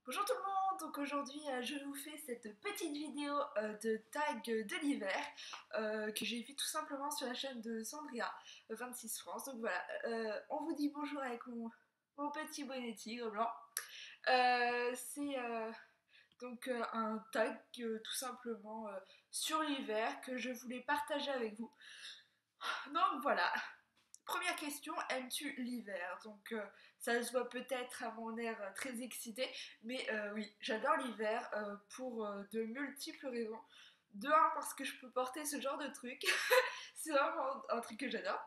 Bonjour tout le monde, donc aujourd'hui je vous fais cette petite vidéo de tag de l'hiver que j'ai fait tout simplement sur la chaîne de Sandria 26 France. Donc voilà, on vous dit bonjour avec mon petit bonnet tigre blanc. C'est donc un tag tout simplement sur l'hiver que je voulais partager avec vous. Donc voilà, première question, aimes-tu l'hiver? Donc ça se voit peut-être à mon air très excité, mais oui, j'adore l'hiver pour de multiples raisons. De un, parce que je peux porter ce genre de truc, c'est vraiment un truc que j'adore.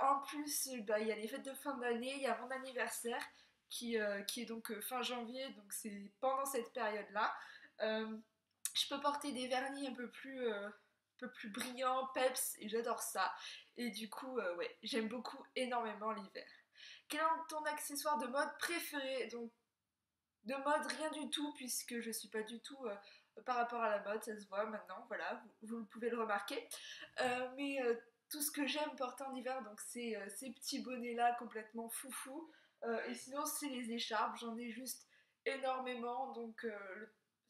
En plus, bah, il y a les fêtes de fin d'année, il y a mon anniversaire qui est donc fin janvier, donc c'est pendant cette période-là. Euh, je peux porter des vernis un peu plus brillants, peps, et j'adore ça. Et du coup, ouais, j'aime beaucoup énormément l'hiver. Quel est ton accessoire de mode préféré? Donc, de mode, rien du tout, puisque je suis pas du tout par rapport à la mode, ça se voit maintenant, voilà, vous pouvez le remarquer. Mais tout ce que j'aime porter en hiver, donc c'est ces petits bonnets-là complètement foufou. Et sinon, c'est les écharpes, j'en ai juste énormément, donc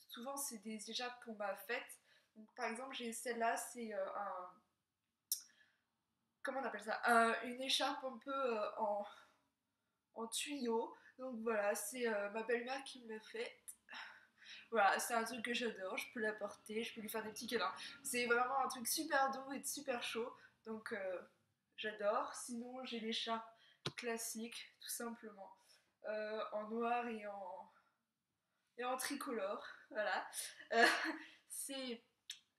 souvent c'est des écharpes pour ma fête. Donc, par exemple, j'ai celle-là, c'est comment on appelle ça? Une écharpe un peu en tuyau. Donc voilà, c'est ma belle-mère qui me l'a fait. Voilà, c'est un truc que j'adore, je peux la porter, je peux lui faire des petits câlins. C'est vraiment un truc super doux et super chaud, donc j'adore. Sinon, j'ai l'écharpe classique, tout simplement, en noir et en tricolore, voilà. Euh, c'est,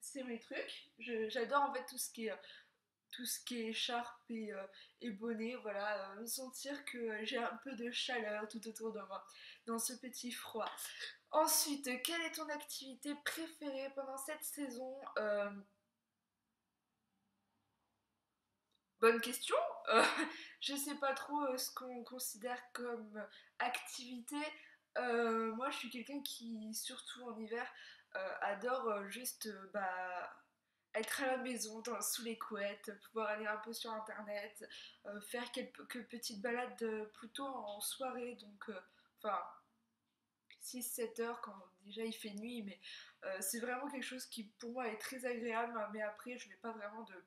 c'est mes trucs. J'adore en fait tout ce qui est écharpe et bonnet, voilà, sentir que j'ai un peu de chaleur tout autour de moi, dans ce petit froid. Ensuite, quelle est ton activité préférée pendant cette saison? Bonne question. Euh, je sais pas trop ce qu'on considère comme activité. Moi, je suis quelqu'un qui, surtout en hiver, adore juste bah, être à la maison, sous les couettes, pouvoir aller un peu sur internet, faire quelques petites balades plutôt en soirée, donc enfin 6-7 heures quand déjà il fait nuit, mais c'est vraiment quelque chose qui pour moi est très agréable, mais après je n'ai pas vraiment de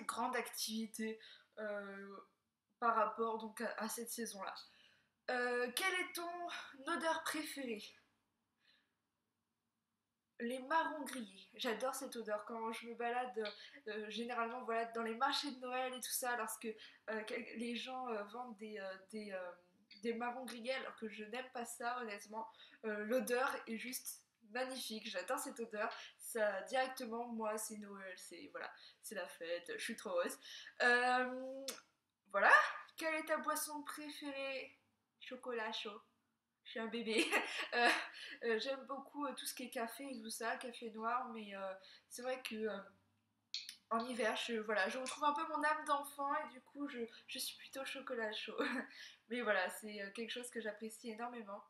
grande activité euh, par rapport donc à cette saison-là. Quelle est ton odeur préférée? Les marrons grillés. J'adore cette odeur quand je me balade généralement voilà, dans les marchés de Noël et tout ça, lorsque les gens vendent des marrons grillés alors que je n'aime pas ça honnêtement. L'odeur est juste magnifique, j'adore cette odeur. Ça directement, moi c'est Noël, c'est voilà, c'est la fête, je suis trop heureuse. Euh, voilà, quelle est ta boisson préférée? Chocolat chaud. Je suis un bébé. Euh, J'aime beaucoup tout ce qui est café et tout ça, café noir, mais c'est vrai que en hiver, voilà, je retrouve un peu mon âme d'enfant et du coup, je suis plutôt chocolat chaud. Mais voilà, c'est quelque chose que j'apprécie énormément.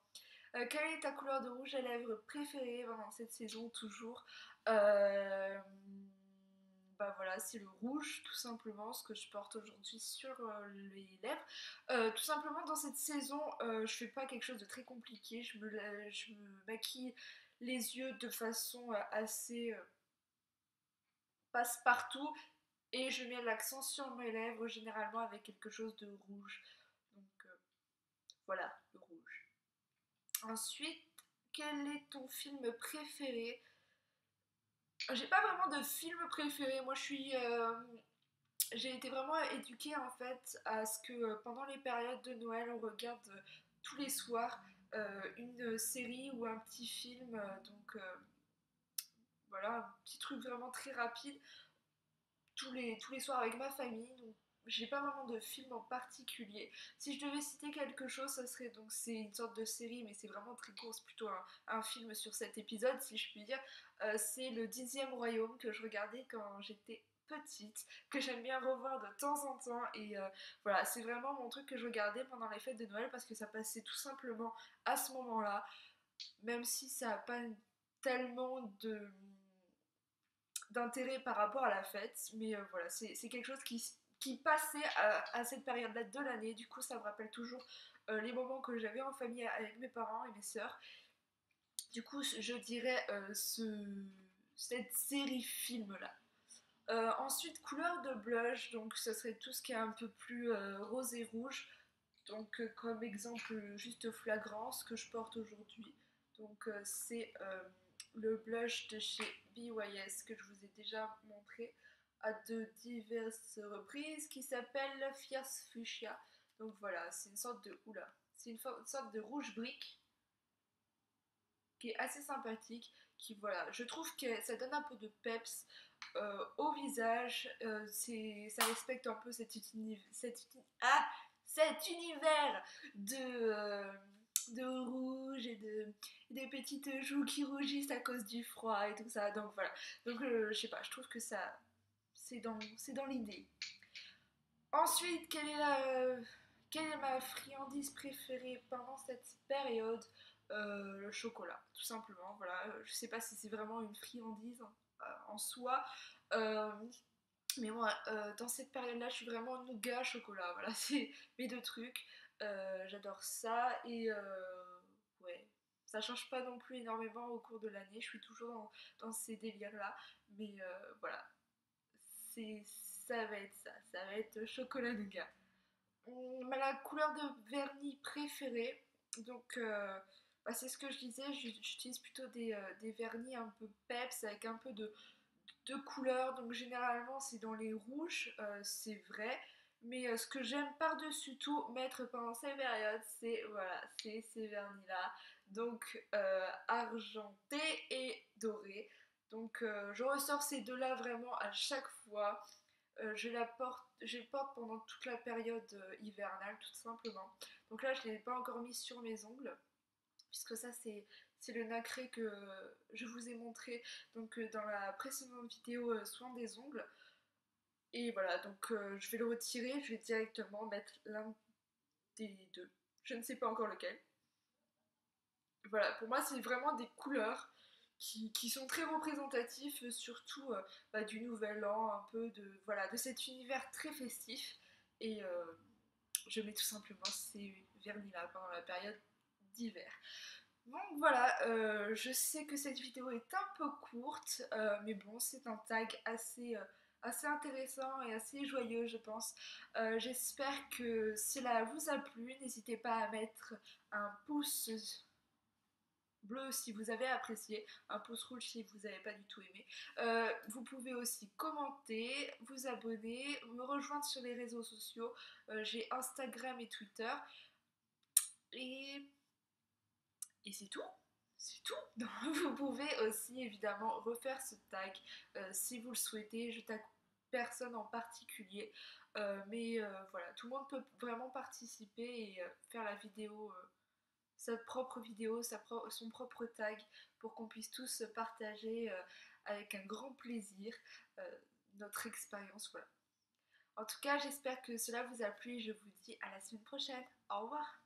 Quelle est ta couleur de rouge à lèvres préférée pendant cette saison, toujours? Euh, Bah voilà, c'est le rouge, tout simplement, ce que je porte aujourd'hui sur les lèvres. Tout simplement, dans cette saison, je fais pas quelque chose de très compliqué. Je me maquille les yeux de façon assez passe-partout et je mets l'accent sur mes lèvres, généralement avec quelque chose de rouge. Donc voilà, le rouge. Ensuite, quel est ton film préféré? J'ai pas vraiment de film préféré. Moi, j'ai été vraiment éduquée en fait à ce que pendant les périodes de Noël, on regarde tous les soirs une série ou un petit film. Donc voilà, un petit truc vraiment très rapide tous les soirs avec ma famille. Donc j'ai pas vraiment de film en particulier. Si je devais citer quelque chose, ça serait donc c'est une sorte de série, mais c'est vraiment très court, c'est plutôt un film sur cet épisode, si je puis dire. C'est le 10e royaume que je regardais quand j'étais petite, que j'aime bien revoir de temps en temps. Et voilà, c'est vraiment mon truc que je regardais pendant les fêtes de Noël parce que ça passait tout simplement à ce moment-là, même si ça n'a pas tellement d'intérêt par rapport à la fête, mais voilà, c'est quelque chose qui passait à cette période-là de l'année. Du coup, ça me rappelle toujours les moments que j'avais en famille avec mes parents et mes sœurs. Du coup, je dirais cette série film-là. Ensuite, couleur de blush, donc ce serait tout ce qui est un peu plus rose et rouge. Donc, comme exemple juste flagrance que je porte aujourd'hui. Donc, c'est le blush de chez BYS que je vous ai déjà montré à de diverses reprises qui s'appelle Fierce Fuchsia. Donc voilà, c'est une sorte de c'est une sorte de rouge brique qui est assez sympathique, qui voilà, je trouve que ça donne un peu de peps au visage, ça respecte un peu cet univers de rouge et des petites joues qui rougissent à cause du froid et tout ça, donc voilà, donc je sais pas, je trouve que ça, c'est dans l'idée. Ensuite, quelle est ma friandise préférée pendant cette période? Le chocolat, tout simplement. Voilà, je sais pas si c'est vraiment une friandise en soi, euh, mais moi, dans cette période-là, je suis vraiment nougat chocolat. Voilà, c'est mes deux trucs. J'adore ça et ouais, ça change pas non plus énormément au cours de l'année. Je suis toujours dans ces délires-là, mais voilà, c'est ça va être ça. Ça va être chocolat nougat. La couleur de vernis préférée, donc bah, c'est ce que je disais, j'utilise plutôt des vernis un peu peps avec un peu de couleur, donc généralement c'est dans les rouges, c'est vrai, mais ce que j'aime par-dessus tout mettre pendant ces périodes, c'est voilà, c'est ces vernis-là, donc argenté et doré. Donc je ressors ces deux-là vraiment à chaque fois. Je les porte pendant toute la période hivernale, tout simplement. Donc là, je ne l'ai pas encore mis sur mes ongles, puisque ça, c'est le nacré que je vous ai montré donc, dans la précédente vidéo soin des ongles. Et voilà, donc je vais le retirer, je vais directement mettre l'un des deux. Je ne sais pas encore lequel. Voilà, pour moi, c'est vraiment des couleurs qui sont très représentatifs, surtout bah, du Nouvel An, un peu voilà, de cet univers très festif. Et je mets tout simplement ces vernis-là pendant la période d'hiver. Donc voilà, je sais que cette vidéo est un peu courte, mais bon, c'est un tag assez intéressant et assez joyeux, je pense. J'espère que cela vous a plu. N'hésitez pas à mettre un pouce bleu si vous avez apprécié, un pouce rouge si vous n'avez pas du tout aimé. Vous pouvez aussi commenter, vous abonner, me rejoindre sur les réseaux sociaux. J'ai Instagram et Twitter. Et, et c'est tout. C'est tout. Donc, vous pouvez aussi évidemment refaire ce tag si vous le souhaitez. Je tag personne en particulier. Mais voilà, tout le monde peut vraiment participer et faire la vidéo sa propre vidéo, son propre tag pour qu'on puisse tous partager avec un grand plaisir notre expérience. Voilà. En tout cas, j'espère que cela vous a plu et je vous dis à la semaine prochaine. Au revoir.